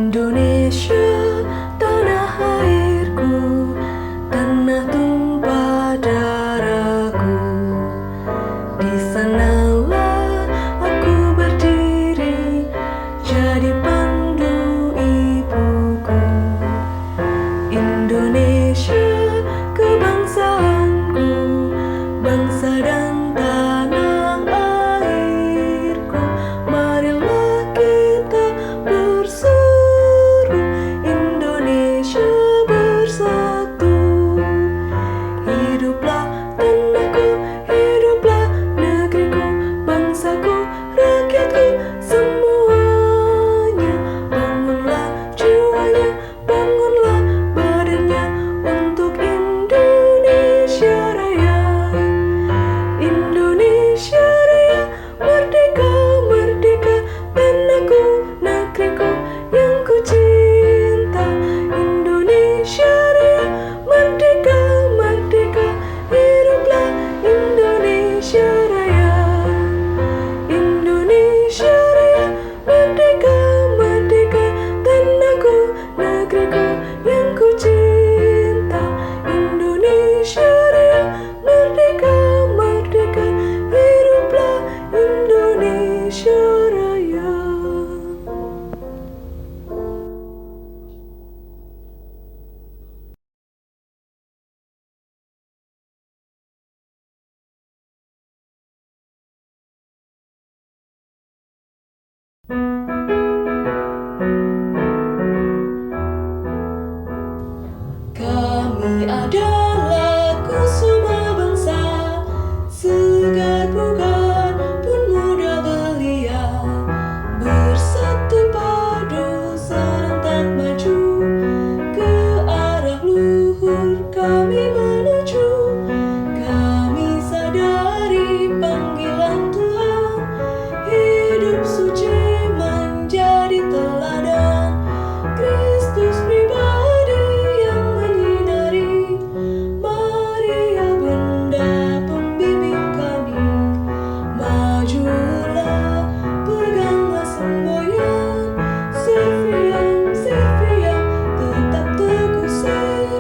Indonesia, tanah airku, tanah tumpah darahku. Di sanalah aku berdiri, jadi pandu ibuku. Indonesia, kebangsaanku, bangsa dan tanah airku. Marilah kita berseru, Indonesia bersatu. Hiduplah tanahku, hiduplah negeriku, bangsaku, rakyatku, semuanya. Bangunlah jiwanya, bangunlah badannya untuk Indonesia Raya. Indonesia Raya, merdeka, merdeka, tanahku, negeriku yang ku cinta. Indonesia Raya, merdeka, merdeka, hiduplah Indonesia Raya. Indonesia Raya, merdeka, merdeka, tanahku, negeriku yang ku cinta. Indonesia Raya, merdeka, merdeka, hiduplah Indonesia Raya. Kami adalah kusuma bangsa, segar bugar pun muda belia. Bersatu padu serentak maju, ke arah luhur kami menuju. Kami sadari panggilan Tuhan, hidup suci menjadi teladan. Kristus pribadi yang menyinari, Maria Bunda pembimbing kami. Majulah, peganglah semboyan, Silvian, Silvia, tetap teguh Silvia.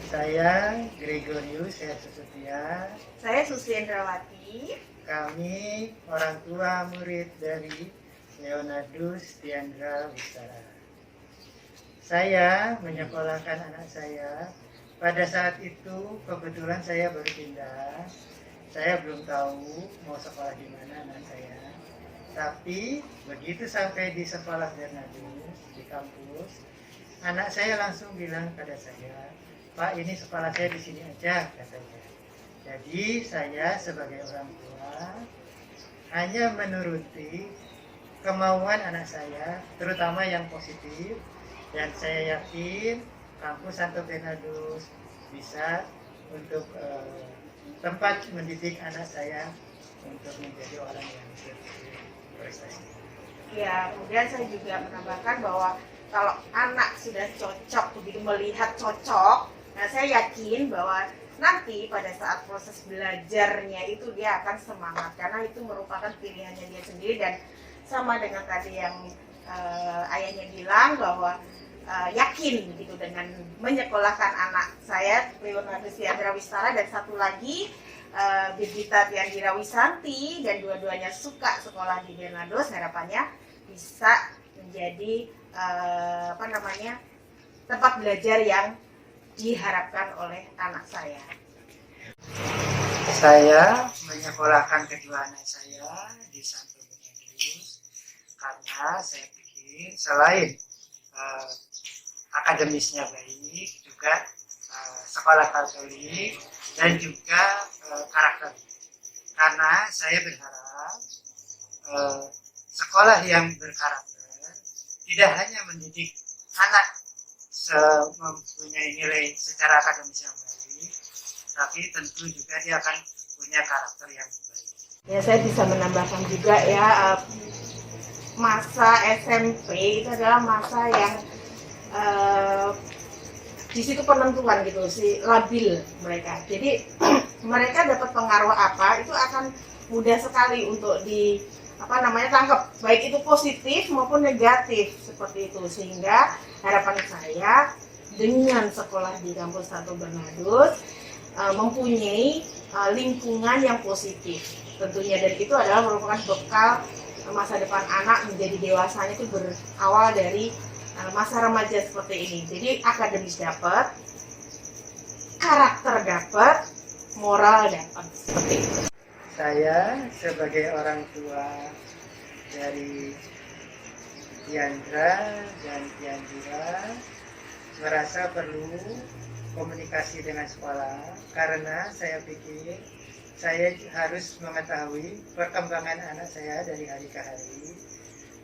Saya Gregorius Setia. Saya Susi Endrawati. Kami orang tua murid dari Leonardus Diandra Wistara. Saya menyekolahkan anak saya. Pada saat itu kebetulan saya baru pindah. Saya belum tahu mau sekolah di mana anak saya. Tapi begitu sampai di sekolah Bernardus di kampus, anak saya langsung bilang pada saya, "Pak, ini sekolah saya di sini aja," katanya. Jadi saya sebagai orang tua hanya menuruti kemauan anak saya, terutama yang positif, dan saya yakin kampus Santo Bernardus bisa untuk tempat mendidik anak saya untuk menjadi orang yang berprestasi. Ya, kemudian saya juga menambahkan bahwa kalau anak sudah cocok, begitu melihat cocok, nah saya yakin bahwa nanti pada saat proses belajarnya itu dia akan semangat karena itu merupakan pilihannya dia sendiri. Dan sama dengan tadi yang ayahnya bilang bahwa yakin gitu dengan menyekolahkan anak saya Leonardus Diandra Wistara, dan satu lagi Birgita Tiandira Wisanti, dan dua-duanya suka sekolah di Bernardus. Harapannya bisa menjadi tempat belajar yang diharapkan oleh anak saya. Saya menyekolahkan kedua anak saya di Santo Bernardus karena saya pikir selain akademisnya baik, juga sekolah Katolik, dan juga karakter. Karena saya berharap sekolah yang berkarakter tidak hanya mendidik anak mempunyai nilai secara akademis yang baik, tapi tentu juga dia akan punya karakter yang baik. Ya, saya bisa menambahkan juga ya, masa SMP itu adalah masa yang di situ penentuan gitu si labil mereka. Jadi mereka dapat pengaruh apa itu akan mudah sekali untuk tangkap, baik itu positif maupun negatif seperti itu. Sehingga harapan saya dengan sekolah di kampus Santo Bernardus mempunyai lingkungan yang positif tentunya, dan itu adalah merupakan bekal masa depan anak menjadi dewasanya itu berawal dari masa remaja seperti ini. Jadi akademis dapat, karakter dapat, moral dapat, seperti itu. Saya sebagai orang tua dari Diandra dan Diandra merasa perlu komunikasi dengan sekolah, karena saya pikir saya harus mengetahui perkembangan anak saya dari hari ke hari,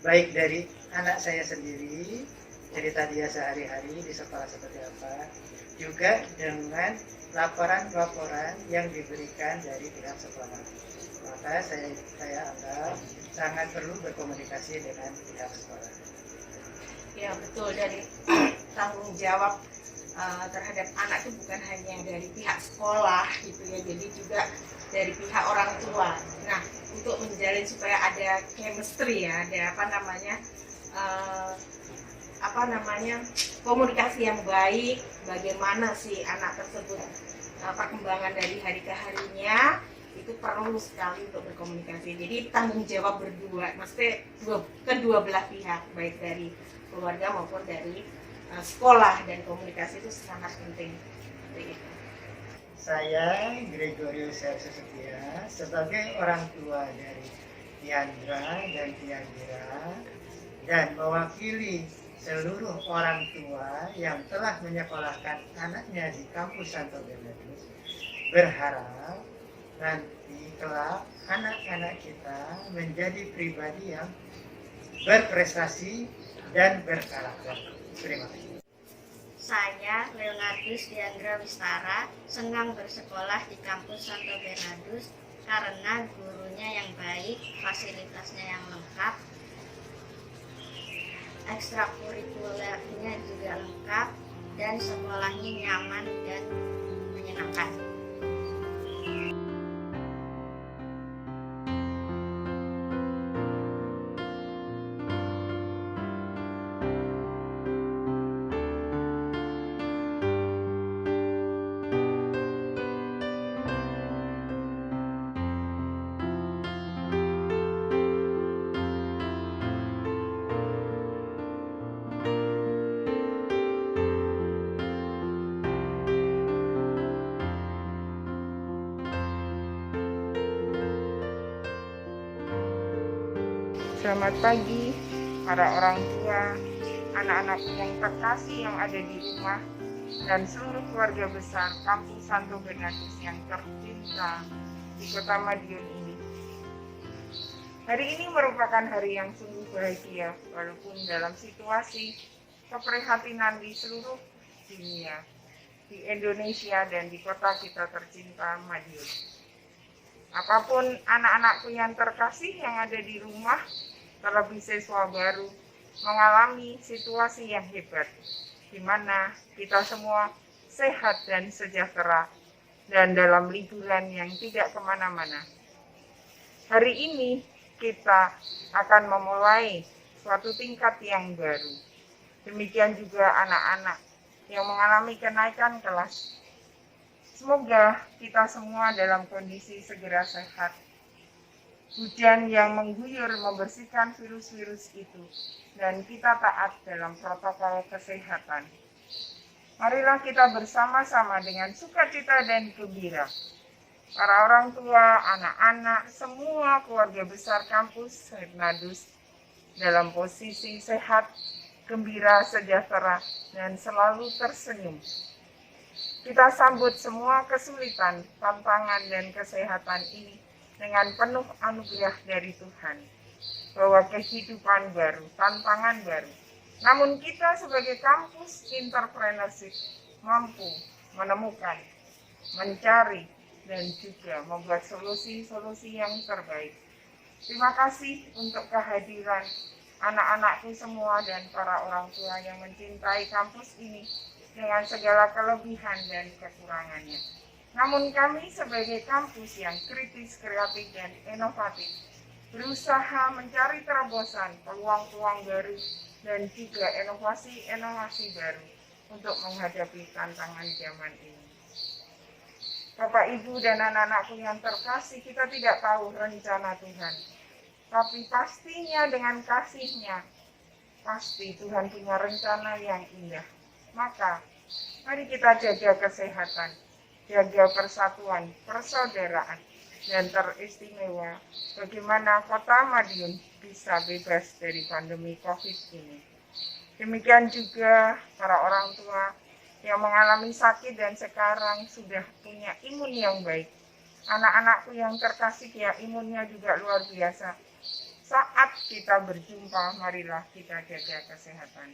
baik dari anak saya sendiri, cerita dia sehari-hari di sekolah seperti apa, juga dengan laporan-laporan yang diberikan dari pihak sekolah. Maka saya anggap sangat perlu berkomunikasi dengan pihak sekolah. Ya betul, dari tanggung jawab terhadap anak itu bukan hanya dari pihak sekolah gitu ya, jadi juga dari pihak orang tua. Nah, untuk menjalin supaya ada chemistry ya, ada komunikasi yang baik, bagaimana si anak tersebut perkembangan dari hari ke harinya, itu perlu sekali untuk berkomunikasi. Jadi tanggung jawab berdua, maksudnya kedua belah pihak, baik dari keluarga maupun dari sekolah, dan komunikasi itu sangat penting. Saya Gregorius Setia sebagai orang tua dari Diandra dan Diandra, dan mewakili seluruh orang tua yang telah menyekolahkan anaknya di kampus Santo Bernardus, berharap nanti kelak anak-anak kita menjadi pribadi yang berprestasi dan berkarakter. Terima kasih. Saya, Leonardus Diandra Wistara, senang bersekolah di kampus Santo Bernardus karena gurunya yang baik, fasilitasnya yang lengkap, ekstrakurikulernya juga lengkap, dan sekolahnya nyaman dan menyenangkan. Selamat pagi para orang tua, anak-anak yang terkasih yang ada di rumah, dan seluruh keluarga besar kampus Santo Bernardus yang tercinta di Kota Madiun ini. Hari ini merupakan hari yang sungguh bahagia, walaupun dalam situasi keprihatinan di seluruh dunia, di Indonesia dan di kota kita tercinta Madiun. Apapun anak-anakku yang terkasih yang ada di rumah, terlebih siswa baru, mengalami situasi yang hebat, di mana kita semua sehat dan sejahtera, dan dalam liburan yang tidak kemana-mana. Hari ini kita akan memulai suatu tingkat yang baru. Demikian juga anak-anak yang mengalami kenaikan kelas. Semoga kita semua dalam kondisi segera sehat. Hujan yang mengguyur membersihkan virus-virus itu, dan kita taat dalam protokol kesehatan. Marilah kita bersama-sama dengan sukacita dan gembira. Para orang tua, anak-anak, semua keluarga besar kampus Bernardus dalam posisi sehat, gembira, sejahtera, dan selalu tersenyum. Kita sambut semua kesulitan, tantangan, dan kesehatan ini dengan penuh anugerah dari Tuhan, bahwa kehidupan baru, tantangan baru. Namun kita sebagai kampus entrepreneurship mampu menemukan, mencari, dan juga membuat solusi-solusi yang terbaik. Terima kasih untuk kehadiran anak-anakku semua dan para orang tua yang mencintai kampus ini dengan segala kelebihan dan kekurangannya. Namun kami sebagai kampus yang kritis, kreatif, dan inovatif berusaha mencari terobosan, peluang-peluang baru, dan juga inovasi-inovasi baru untuk menghadapi tantangan zaman ini. Bapak, Ibu, dan anak-anakku yang terkasih, kita tidak tahu rencana Tuhan. Tapi pastinya dengan kasih-Nya, pasti Tuhan punya rencana yang indah. Maka, mari kita jaga kesehatan, jaga persatuan, persaudaraan, dan teristimewa bagaimana Kota Madiun bisa bebas dari pandemi COVID ini. Demikian juga para orang tua yang mengalami sakit dan sekarang sudah punya imun yang baik. Anak-anakku yang terkasih ya, imunnya juga luar biasa. Saat kita berjumpa, marilah kita jaga kesehatan.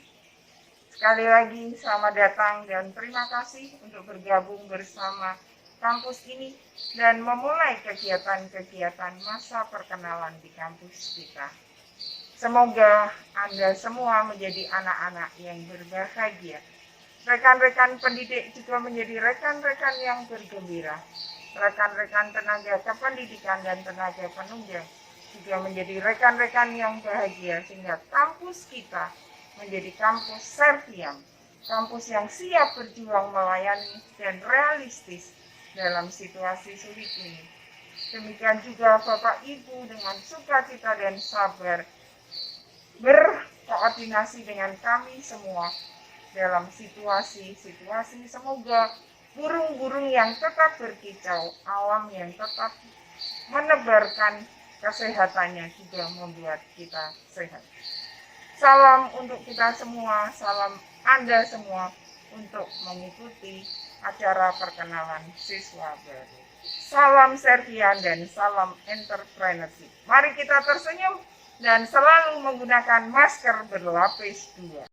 Sekali lagi selamat datang dan terima kasih untuk bergabung bersama kampus ini dan memulai kegiatan-kegiatan masa perkenalan di kampus kita. Semoga Anda semua menjadi anak-anak yang berbahagia. Rekan-rekan pendidik juga menjadi rekan-rekan yang bergembira. Rekan-rekan tenaga kependidikan dan tenaga penunjang juga menjadi rekan-rekan yang bahagia sehingga kampus kita menjadi kampus Serviam, kampus yang siap berjuang melayani dan realistis dalam situasi sulit ini. Demikian juga Bapak Ibu dengan sukacita dan sabar berkoordinasi dengan kami semua dalam situasi-situasi. Semoga burung-burung yang tetap berkicau, alam yang tetap menebarkan kesehatannya juga membuat kita sehat. Salam untuk kita semua, salam Anda semua untuk mengikuti acara perkenalan siswa baru. Salam Serviam dan salam entrepreneurship. Mari kita tersenyum dan selalu menggunakan masker berlapis 2.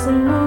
semua.